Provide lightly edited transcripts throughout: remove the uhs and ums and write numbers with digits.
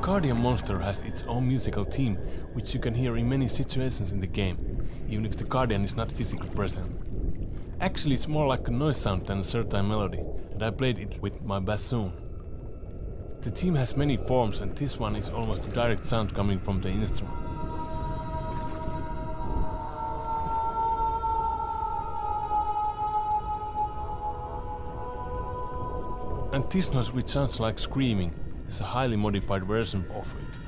Guardian monster has its own musical theme, which you can hear in many situations in the game, even if the Guardian is not physically present. Actually, it's more like a noise sound than a certain melody, and I played it with my bassoon. The theme has many forms, and this one is almost a direct sound coming from the instrument. And this noise, which sounds like screaming, is a highly modified version of it.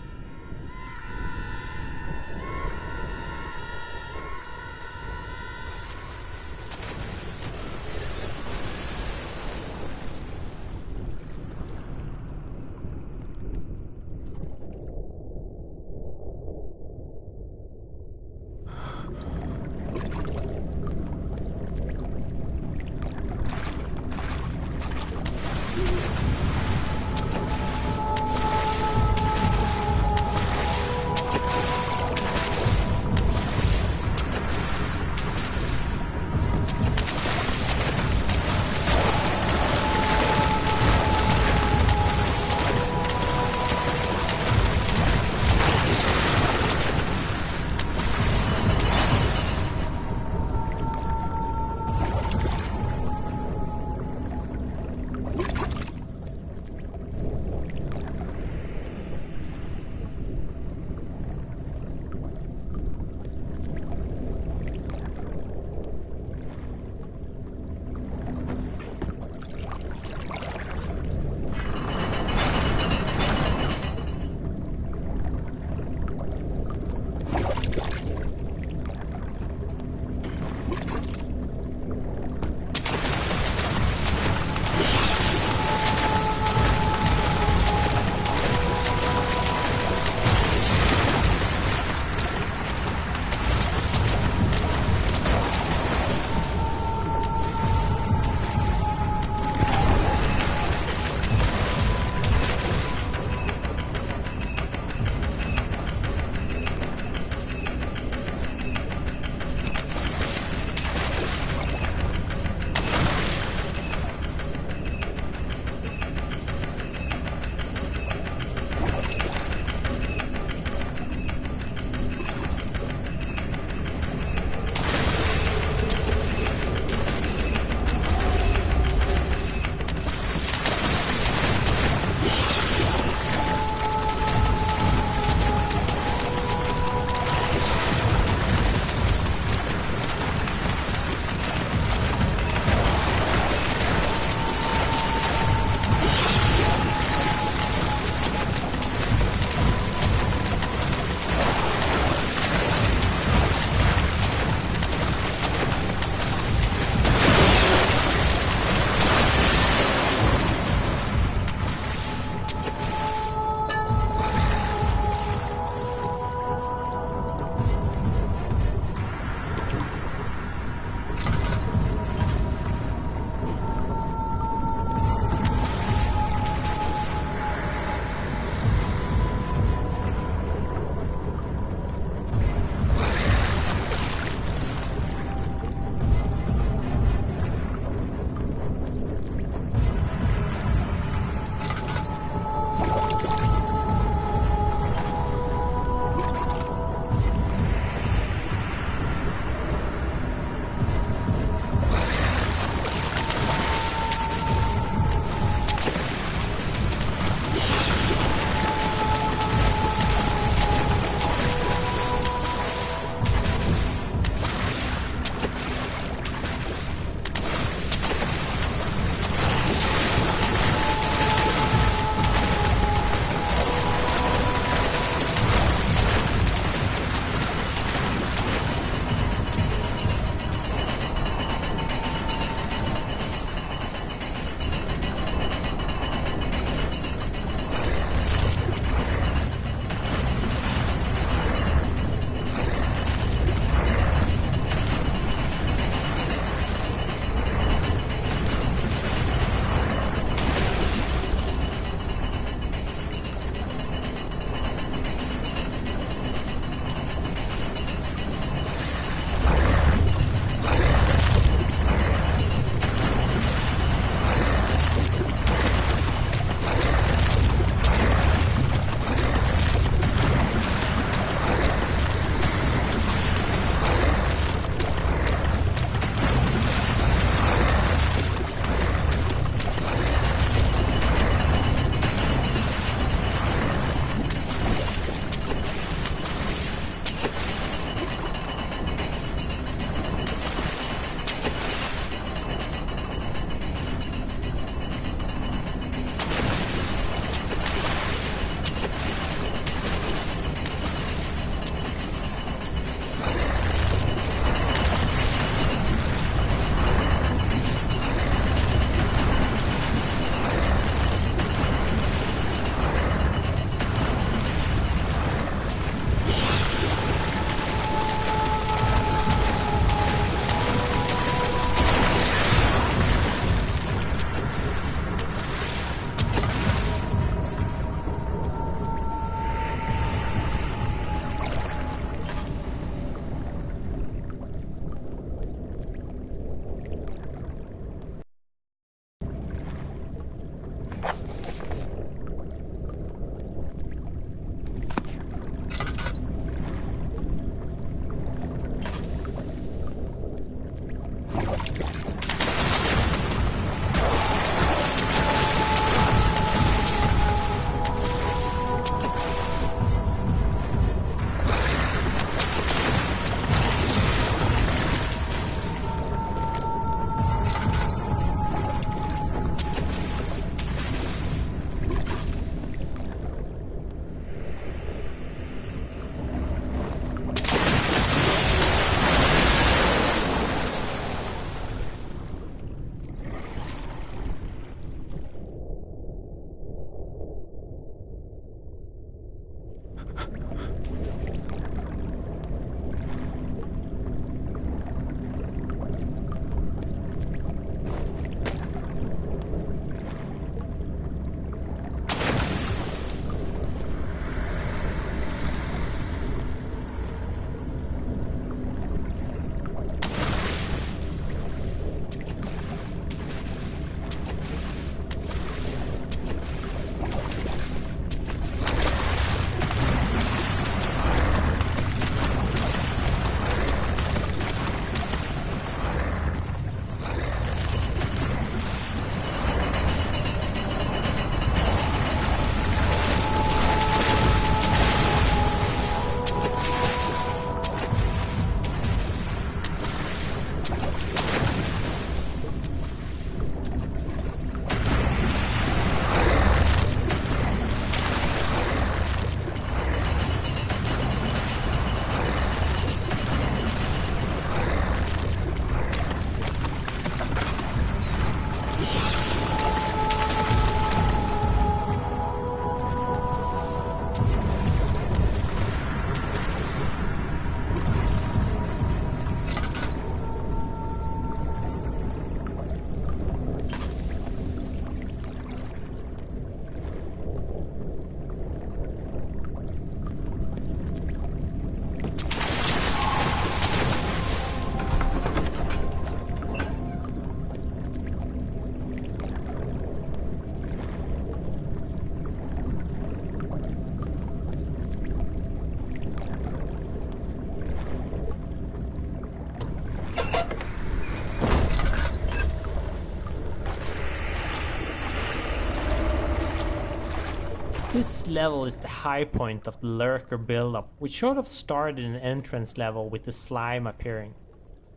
level is the high point of the lurker build-up, which sort of started in an entrance level with the slime appearing.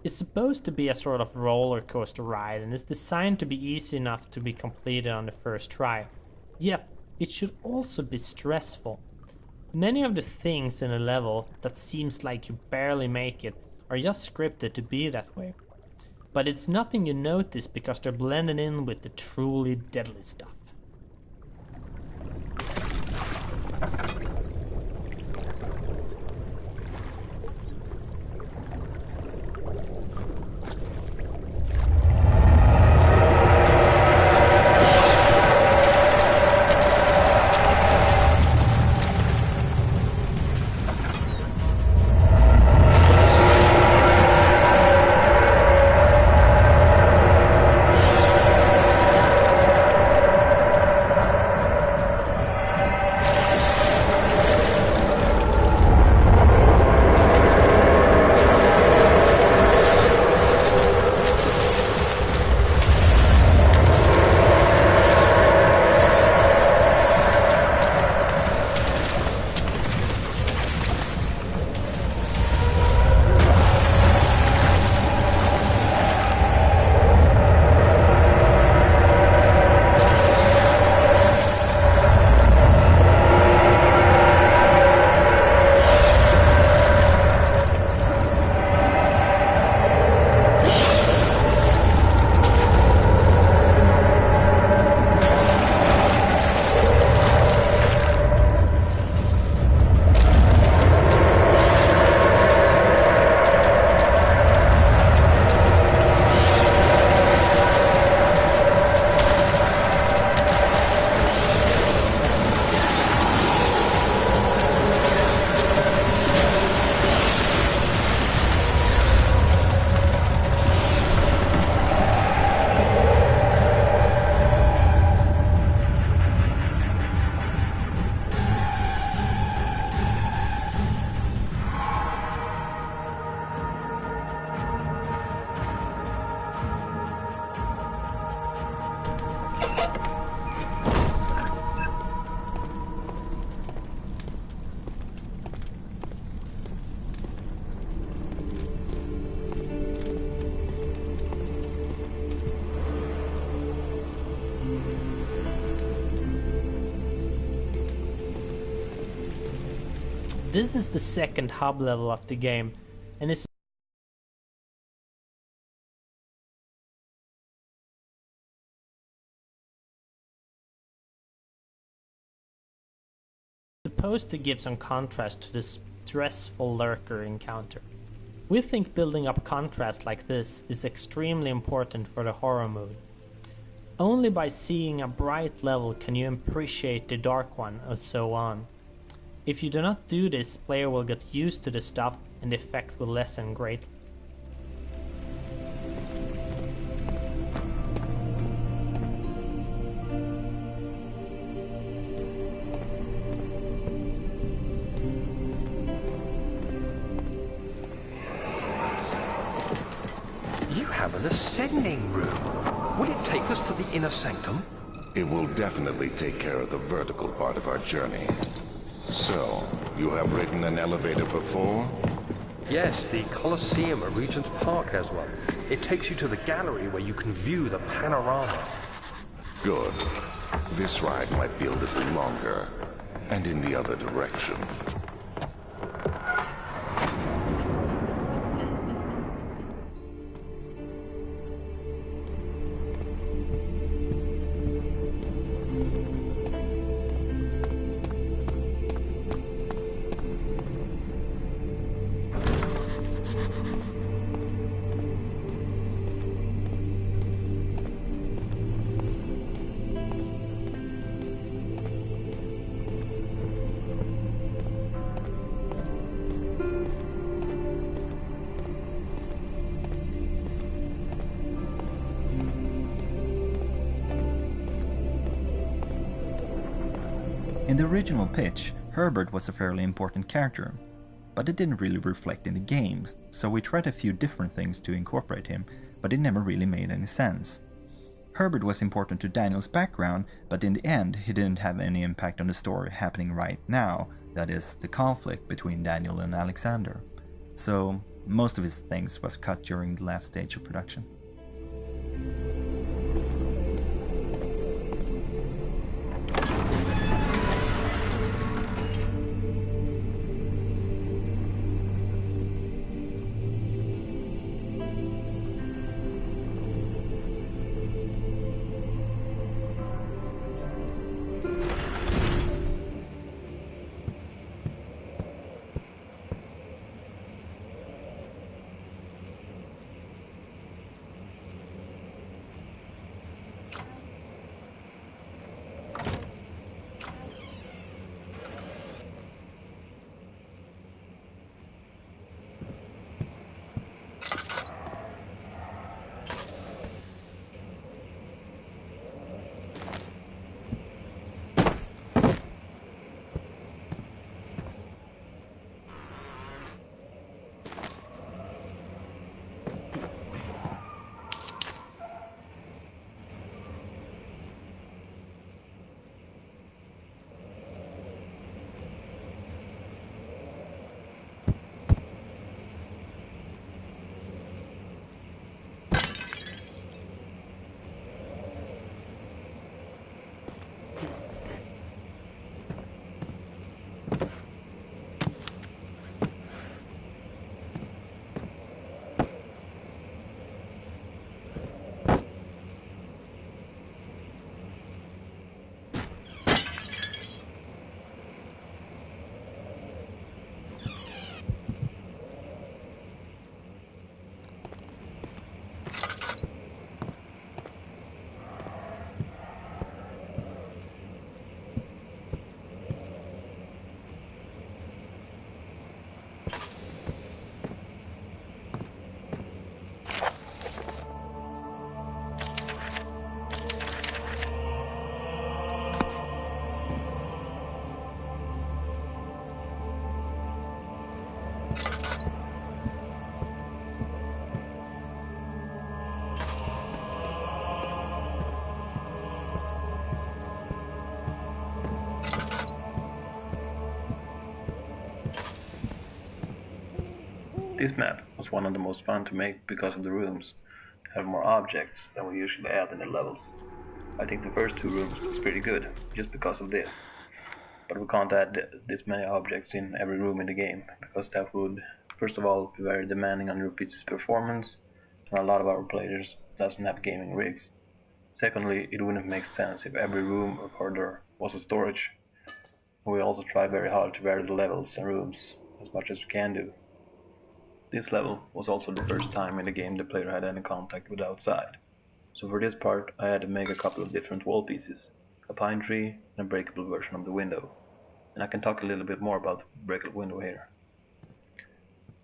It's supposed to be a sort of roller coaster ride and is designed to be easy enough to be completed on the first try. Yet, it should also be stressful. Many of the things in a level that seems like you barely make it are just scripted to be that way. But it's nothing you notice because they're blended in with the truly deadly stuff. This is the second hub level of the game, and is supposed to give some contrast to the stressful lurker encounter. We think building up contrast like this is extremely important for the horror mood. Only by seeing a bright level can you appreciate the dark one, and so on. If you do not do this, player will get used to the stuff and the effect will lessen greatly. You have an ascending room. Will it take us to the inner sanctum? It will definitely take care of the vertical part of our journey. So, you have ridden an elevator before? Yes, the Colosseum at Regent's Park has one. It takes you to the gallery where you can view the panorama. Good. This ride might be a little longer, and in the other direction. In the original pitch, Herbert was a fairly important character, but it didn't really reflect in the games, so we tried a few different things to incorporate him, but it never really made any sense. Herbert was important to Daniel's background, but in the end he didn't have any impact on the story happening right now, that is, the conflict between Daniel and Alexander. So most of his things was cut during the last stage of production. This map was one of the most fun to make because of the rooms have more objects than we usually add in the levels. I think the first two rooms was pretty good, just because of this. But we can't add this many objects in every room in the game, because that would, first of all, be very demanding on your PC's performance, and a lot of our players doesn't have gaming rigs. Secondly, it wouldn't make sense if every room or corridor was a storage. We also try very hard to vary the levels and rooms as much as we can do. This level was also the first time in the game the player had any contact with the outside. So for this part I had to make a couple of different wall pieces, a pine tree and a breakable version of the window. And I can talk a little bit more about the breakable window here.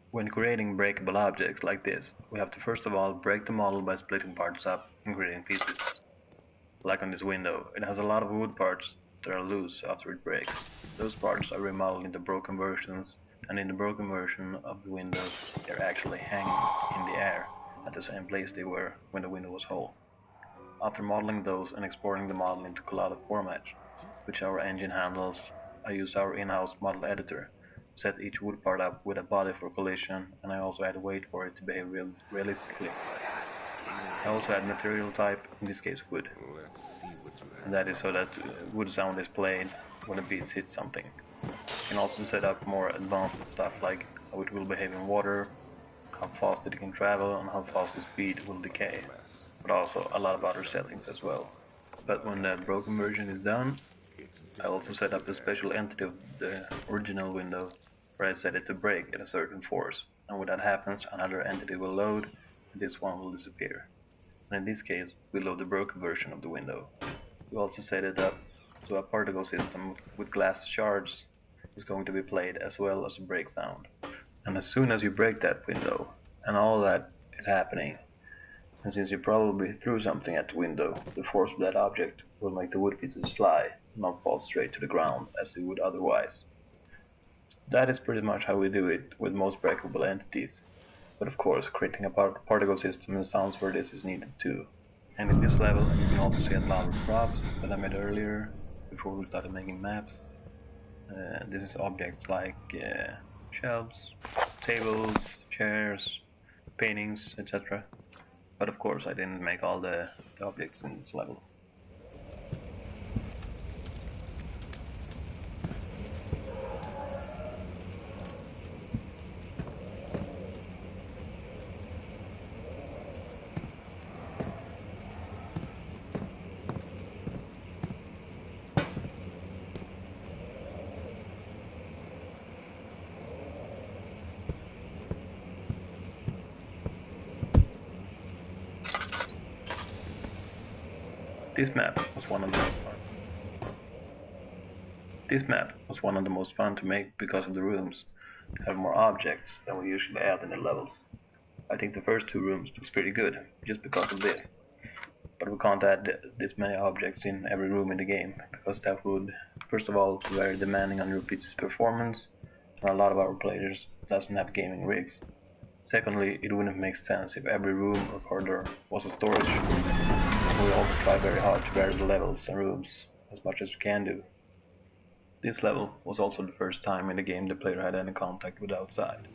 When creating breakable objects like this, we have to first of all break the model by splitting parts up and creating pieces. Like on this window, it has a lot of wood parts that are loose after it breaks. Those parts are remodeled into broken versions, and in the broken version of the window, they're actually hanging in the air at the same place they were when the window was whole. After modeling those and exporting the model into collage format, which our engine handles, I use our in-house model editor, set each wood part up with a body for collision, and I also add weight for it to behave realistically. I also add material type, in this case wood, and that is so that wood sound is played when the beats hit something. You can also set up more advanced stuff like how it will behave in water, how fast it can travel, and how fast the speed will decay, but also a lot of other settings as well. But when the broken version is done, I also set up a special entity of the original window where I set it to break at a certain force, and when that happens another entity will load and this one will disappear. And in this case we load the broken version of the window. We also set it up so a particle system with glass shards is going to be played as well as a break sound. And as soon as you break that window and all that is happening, and since you probably threw something at the window, the force of that object will make the wood pieces fly, not fall straight to the ground as they would otherwise. That is pretty much how we do it with most breakable entities, but of course creating a particle system and sounds for this is needed too, And in this level you can also see a lot of props that I made earlier before we started making maps. This is objects like shelves, tables, chairs, paintings, etc. But of course I didn't make all the objects in this level. This map was one of the most fun to make because of the rooms have more objects than we usually add in the levels. I think the first 2 rooms was pretty good just because of this. But we can't add this many objects in every room in the game because that would, first of all, be very demanding on your PC's performance, and a lot of our players doesn't have gaming rigs. Secondly, it wouldn't make sense if every room or corridor was a storage room. We also try very hard to vary the levels and rooms as much as we can do. This level was also the first time in the game the player had any contact with the outside.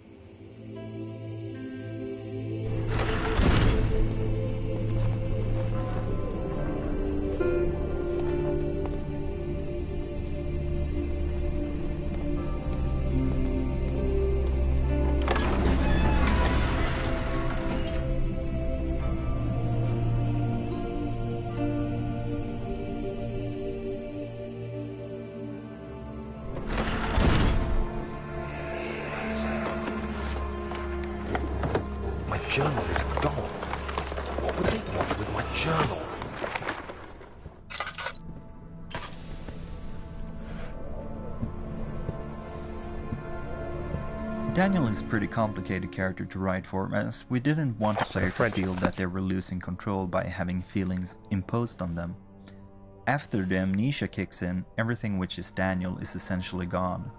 My journal is gone. What would they want with my journal? Daniel is a pretty complicated character to write for, as we didn't want the player to feel that they were losing control by having feelings imposed on them. After the amnesia kicks in, everything which is Daniel is essentially gone.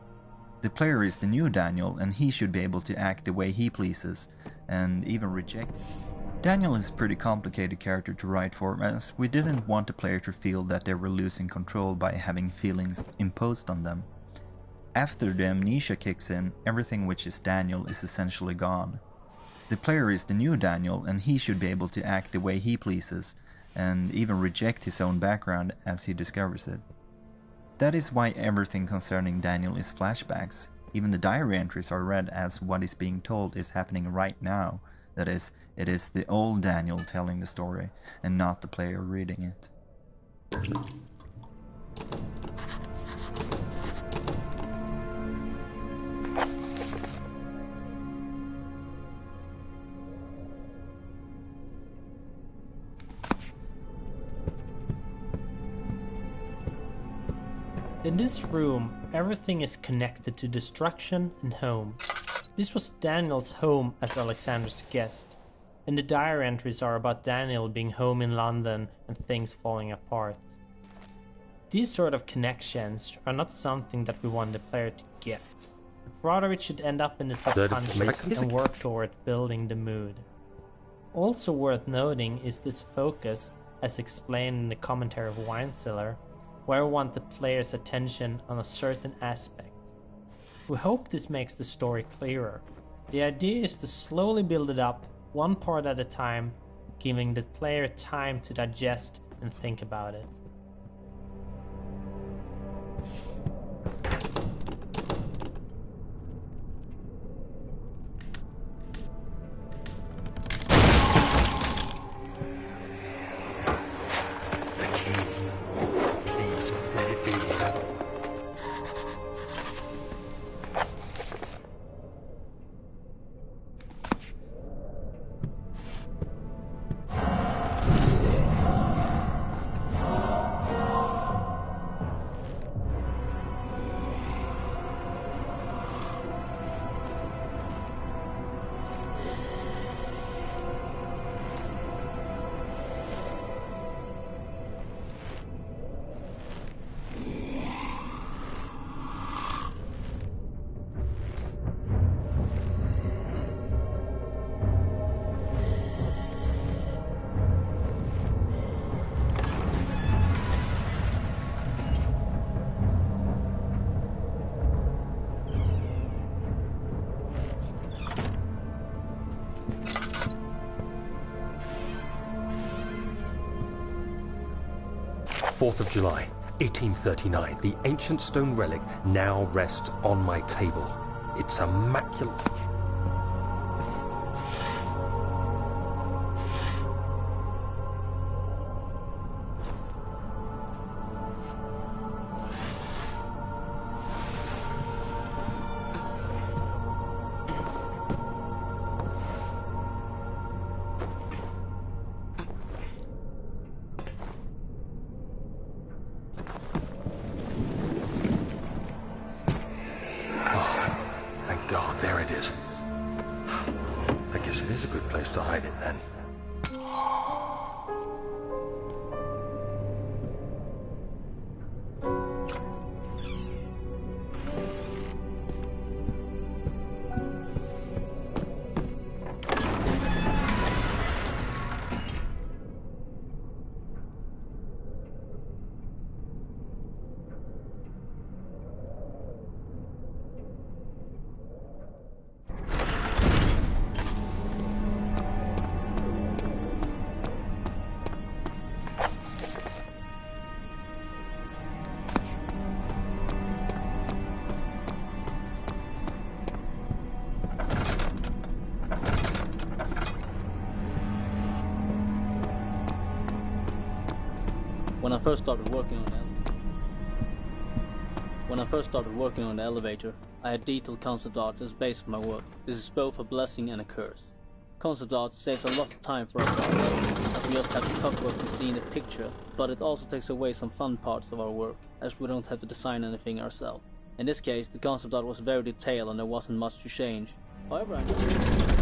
The player is the new Daniel, and he should be able to act the way he pleases, and even reject it. Daniel is a pretty complicated character to write for, as we didn't want the player to feel that they were losing control by having feelings imposed on them. After the amnesia kicks in, everything which is Daniel is essentially gone. The player is the new Daniel, and he should be able to act the way he pleases, and even reject his own background as he discovers it. That is why everything concerning Daniel is flashbacks. Even the diary entries are read as what is being told is happening right now. That is, it is the old Daniel telling the story, and not the player reading it. In this room, everything is connected to destruction and home. This was Daniel's home as Alexander's guest, and the diary entries are about Daniel being home in London and things falling apart. These sort of connections are not something that we want the player to get, but rather it should end up in the subconscious and work toward building the mood. Also worth noting is this focus, as explained in the commentary of Wine Cellar, where we want the player's attention on a certain aspect. We hope this makes the story clearer. The idea is to slowly build it up, one part at a time, giving the player time to digest and think about it. 4th of July, 1839. The ancient stone relic now rests on my table. It's immaculate. God, there it is. I guess it is a good place to hide it then. When I first started working on the elevator, I had detailed concept art as base of my work. This is both a blessing and a curse. Concept art saves a lot of time for us, as we just have to tough work to see in the picture, but it also takes away some fun parts of our work, as we don't have to design anything ourselves. In this case, the concept art was very detailed and there wasn't much to change. However, I know.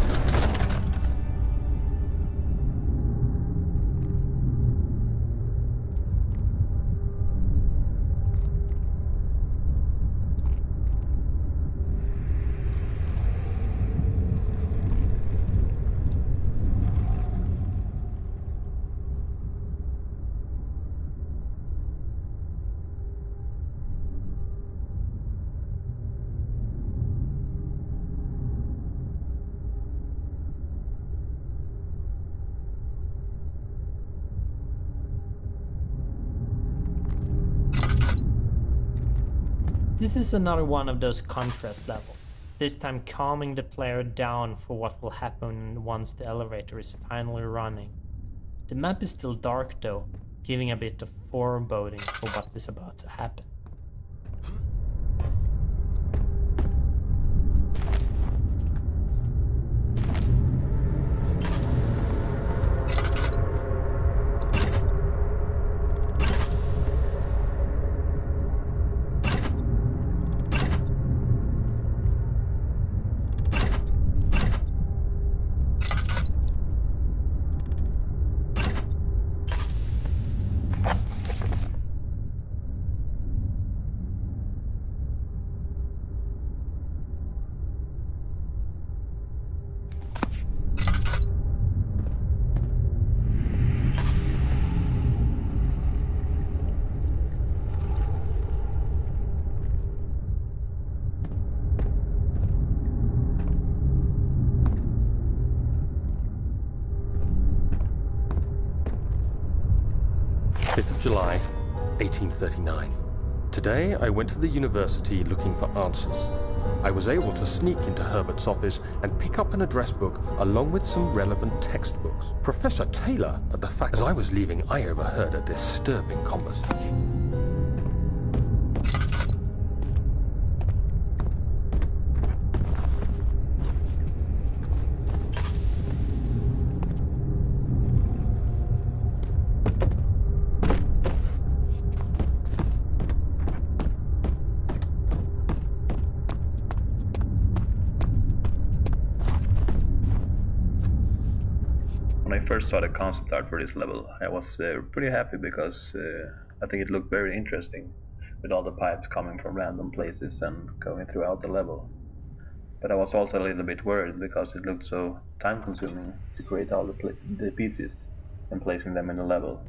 This is another one of those contrast levels, this time calming the player down for what will happen once the elevator is finally running. The map is still dark though, giving a bit of foreboding for what is about to happen. July, 1839. Today I went to the university looking for answers. I was able to sneak into Herbert's office and pick up an address book along with some relevant textbooks. Professor Taylor at the faculty. As I was leaving, I overheard a disturbing conversation. When I first saw the concept art for this level, I was pretty happy because I think it looked very interesting with all the pipes coming from random places and going throughout the level. But I was also a little bit worried because it looked so time consuming to create all the pieces and placing them in the level.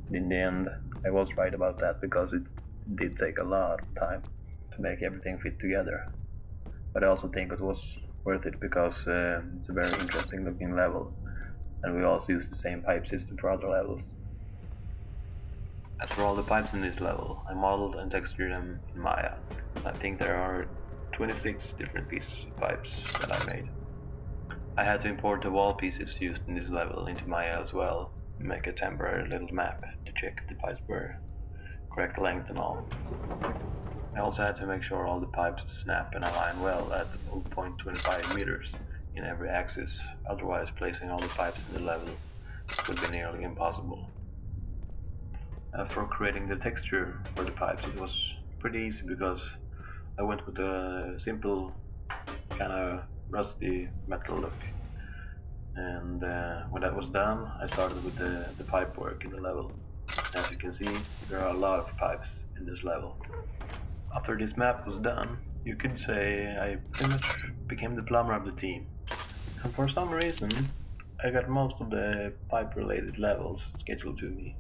But in the end, I was right about that because it did take a lot of time to make everything fit together. But I also think it was worth it because it's a very interesting looking level. And we also use the same pipe system for other levels. As for all the pipes in this level, I modeled and textured them in Maya. I think there are 26 different pieces of pipes that I made. I had to import the wall pieces used in this level into Maya as well, and make a temporary little map to check if the pipes were correct length and all. I also had to make sure all the pipes snap and align well at 0.25 meters in every axis, otherwise placing all the pipes in the level would be nearly impossible. As for creating the texture for the pipes, it was pretty easy because I went with a simple kind of rusty metal look. And when that was done, I started with the pipe work in the level. As you can see, there are a lot of pipes in this level. After this map was done, you could say I pretty much became the plumber of the team. And for some reason, I got most of the pipe-related levels scheduled to me.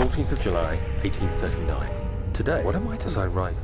14th of July, 1839. Today, what am I as I write?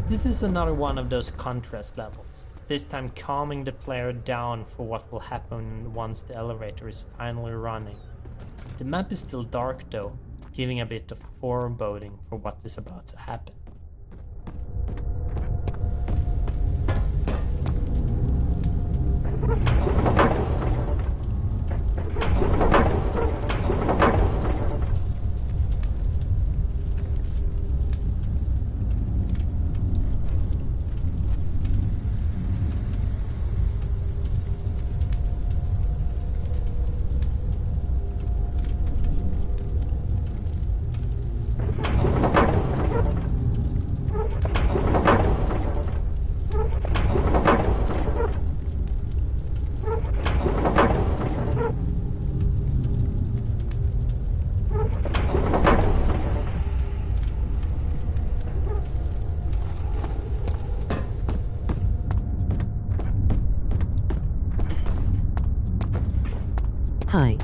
This is another one of those contrast levels, this time calming the player down for what will happen once the elevator is finally running. The map is still dark though, giving a bit of foreboding for what is about to happen. Hi.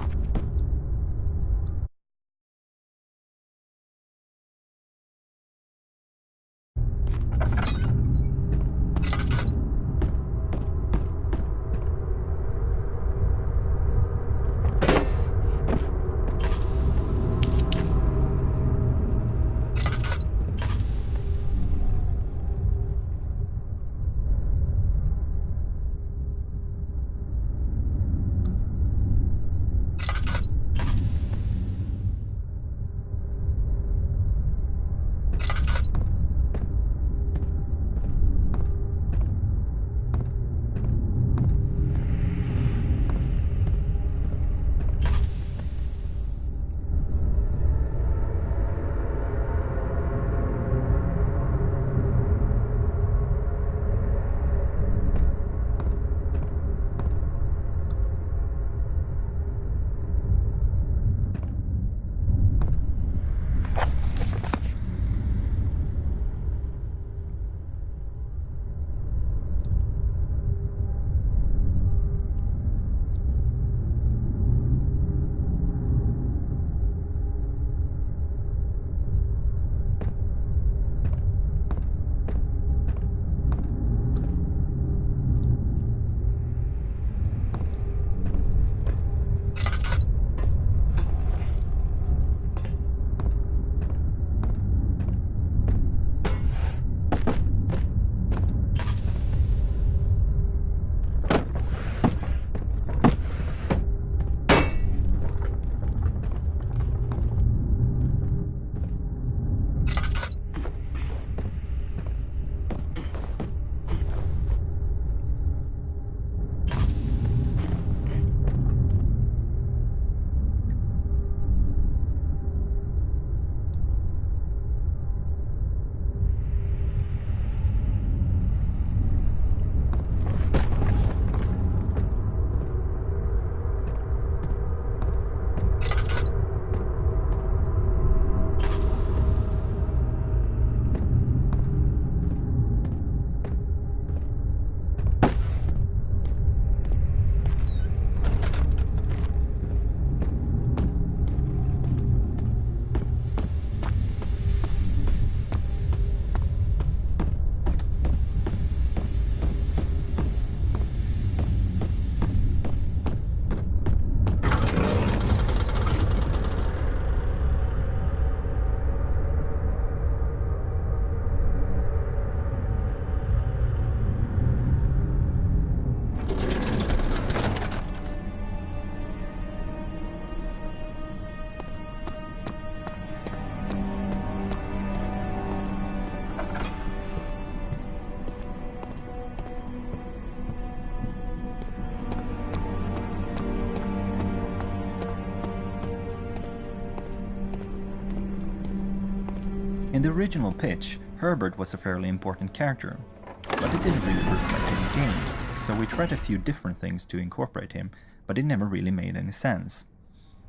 In the original pitch, Herbert was a fairly important character, but it didn't really reflect in the games, so we tried a few different things to incorporate him, but it never really made any sense.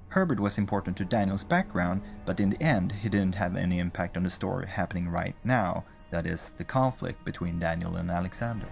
Herbert was important to Daniel's background, but in the end he didn't have any impact on the story happening right now, that is, the conflict between Daniel and Alexander.